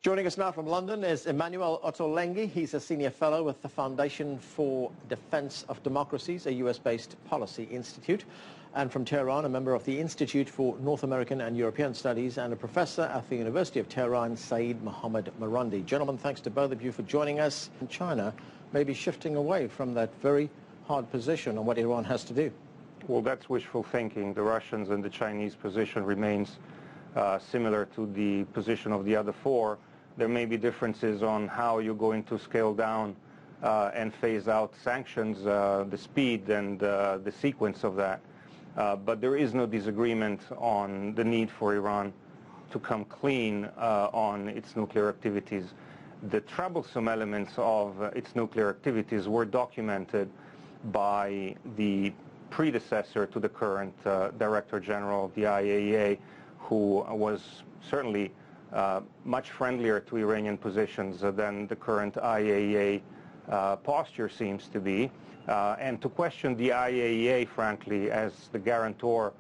Joining us now from London is Emanuele Ottolenghi. He's a Senior Fellow with the Foundation for Defense of Democracies, a US-based policy institute. And from Tehran, a member of the Institute for North American and European Studies and a professor at the University of Tehran, Saeed Mohammad Marandi. Gentlemen, thanks to both of you for joining us. China may be shifting away from that very hard position on what Iran has to do. Well, that's wishful thinking. The Russians and the Chinese position remains similar to the position of the other four. There may be differences on how you're going to scale down and phase out sanctions, the speed and the sequence of that. But there is no disagreement on the need for Iran to come clean on its nuclear activities. The troublesome elements of its nuclear activities were documented by the predecessor to the current Director General of the IAEA, who was certainly much friendlier to Iranian positions than the current IAEA posture seems to be. And to question the IAEA, frankly, as the guarantor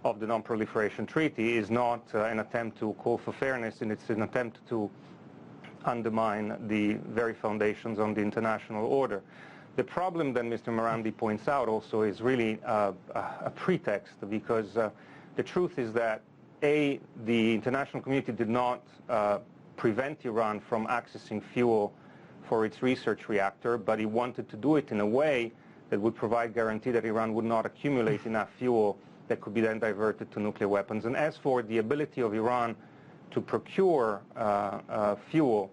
of the Non-Proliferation Treaty is not an attempt to call for fairness, and it's an attempt to undermine the very foundations on the international order. The problem that Mr. Marandi points out also is really a pretext, because the truth is that the international community did not prevent Iran from accessing fuel for its research reactor, but it wanted to do it in a way that would provide guarantee that Iran would not accumulate enough fuel that could be then diverted to nuclear weapons. And as for the ability of Iran to procure fuel,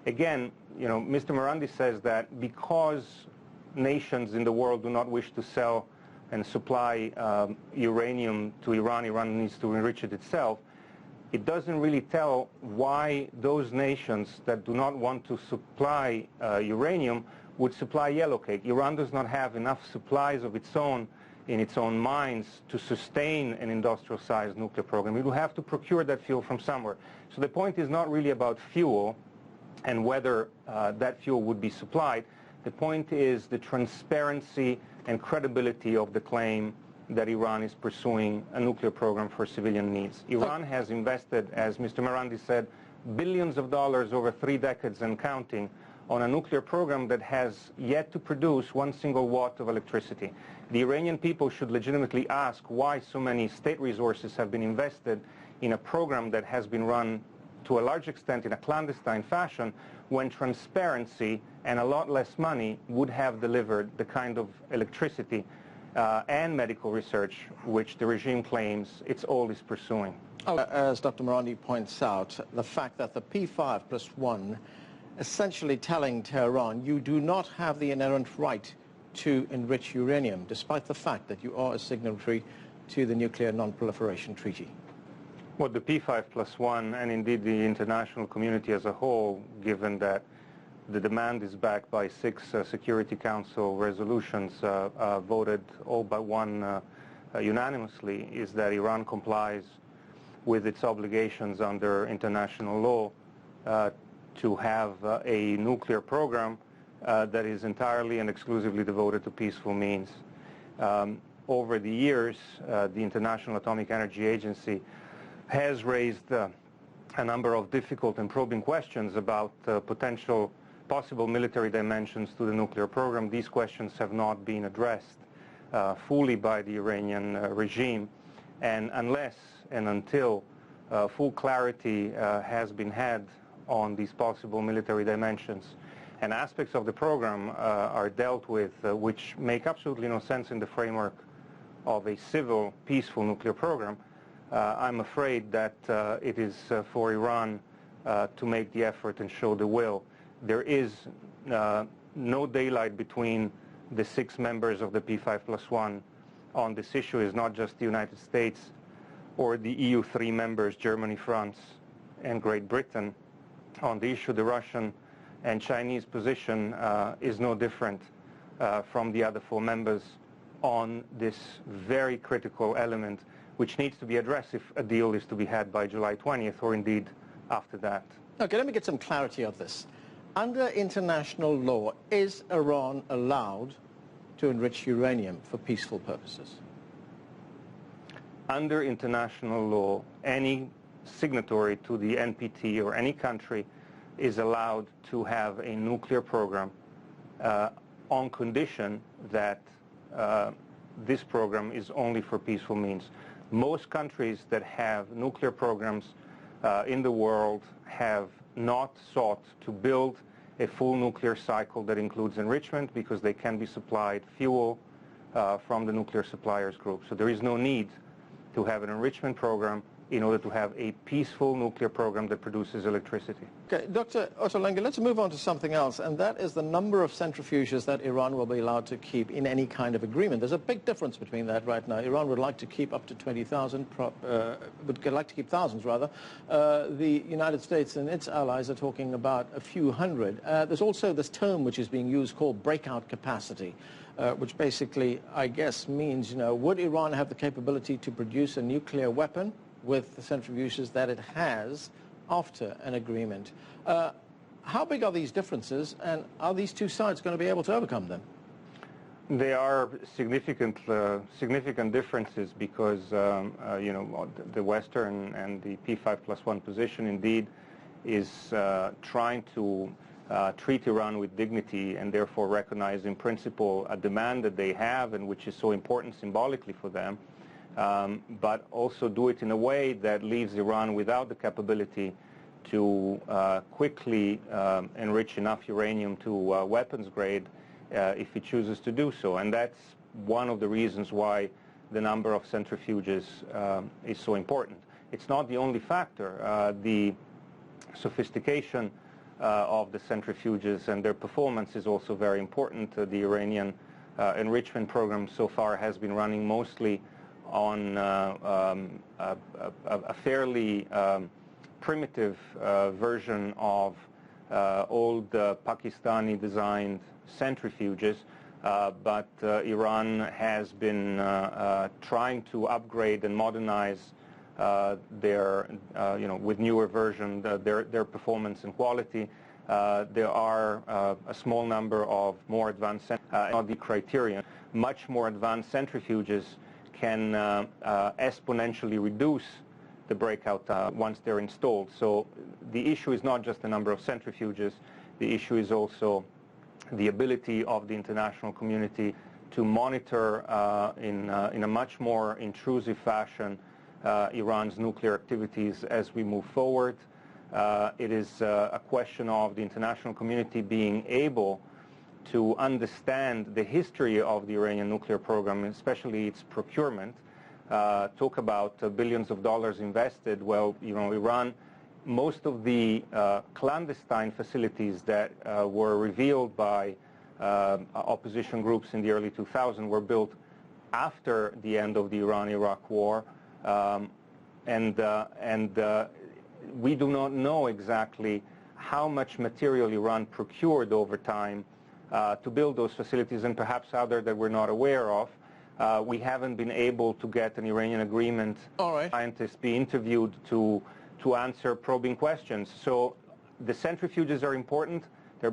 again, Mr. Marandi says that because nations in the world do not wish to sell and supply uranium to Iran, Iran needs to enrich it itself. It doesn't really tell why those nations that do not want to supply uranium would supply yellowcake. Iran does not have enough supplies of its own in its own mines to sustain an industrial-sized nuclear program. It will have to procure that fuel from somewhere. So the point is not really about fuel and whether that fuel would be supplied. The point is the transparency and credibility of the claim that Iran is pursuing a nuclear program for civilian needs. Iran has invested, as Mr. Marandi said, billions of dollars over 3 decades and counting on a nuclear program that has yet to produce 1 single watt of electricity. The Iranian people should legitimately ask why so many state resources have been invested in a program that has been run to a large extent in a clandestine fashion, when transparency and a lot less money would have delivered the kind of electricity and medical research which the regime claims it's always pursuing. As Dr. Marandi points out, the fact that the P5+1 essentially telling Tehran you do not have the inherent right to enrich uranium, despite the fact that you are a signatory to the Nuclear Non-Proliferation Treaty. Well, the P5+1 and indeed the international community as a whole, given that the demand is backed by 6 Security Council resolutions voted all but one unanimously, is that Iran complies with its obligations under international law to have a nuclear program that is entirely and exclusively devoted to peaceful means. Over the years, the International Atomic Energy Agency has raised a number of difficult and probing questions about possible military dimensions to the nuclear program. These questions have not been addressed fully by the Iranian regime, and unless and until full clarity has been had on these possible military dimensions and aspects of the program are dealt with which make absolutely no sense in the framework of a civil, peaceful nuclear program, I'm afraid that it is for Iran to make the effort and show the will. There is no daylight between the 6 members of the P5+1 on this issue. Is not just the United States or the EU 3 members, Germany, France, and Great Britain. On the issue, the Russian and Chinese position is no different from the other 4 members on this very critical element, which needs to be addressed if a deal is to be had by July 20th or indeed after that. Okay, let me get some clarity of this. Under international law, is Iran allowed to enrich uranium for peaceful purposes? Under international law, any signatory to the NPT or any country is allowed to have a nuclear program on condition that this program is only for peaceful means. Most countries that have nuclear programs in the world have not sought to build a full nuclear cycle that includes enrichment because they can be supplied fuel from the nuclear suppliers group. So there is no need to have an enrichment program in order to have a peaceful nuclear program that produces electricity. Okay, Dr. Ottolenghi, let's move on to something else, and that is the number of centrifuges that Iran will be allowed to keep in any kind of agreement. There's a big difference between that right now. Iran would like to keep up to 20,000, would like to keep thousands rather. The United States and its allies are talking about a few hundred. There's also this term which is being used called breakout capacity. Which basically, I guess, means, you know, would Iran have the capability to produce a nuclear weapon with the centrifuges that it has after an agreement? How big are these differences, and are these two sides going to be able to overcome them? There are significant differences because, you know, the Western and the P5+1 position indeed is trying to treat Iran with dignity and therefore recognize in principle a demand that they have and which is so important symbolically for them, but also do it in a way that leaves Iran without the capability to quickly enrich enough uranium to weapons grade if it chooses to do so. And that's one of the reasons why the number of centrifuges is so important. It's not the only factor. The sophistication of the centrifuges and their performance is also very important. The Iranian enrichment program so far has been running mostly on a fairly primitive version of old Pakistani-designed centrifuges, but Iran has been trying to upgrade and modernize their, you know, with newer version, their performance and quality. There are a small number of more advanced, not the criterion, much more advanced centrifuges can exponentially reduce the breakout once they're installed. So the issue is not just the number of centrifuges, the issue is also the ability of the international community to monitor in a much more intrusive fashion Iran's nuclear activities as we move forward. It is a question of the international community being able to understand the history of the Iranian nuclear program, especially its procurement. Talk about billions of dollars invested. Well, you know, Iran, most of the clandestine facilities that were revealed by opposition groups in the early 2000s were built after the end of the Iran-Iraq war. We do not know exactly how much material Iran procured over time to build those facilities, and perhaps other that we're not aware of. We haven't been able to get an Iranian agreement. All right. Scientists be interviewed to answer probing questions. So the centrifuges are important. They're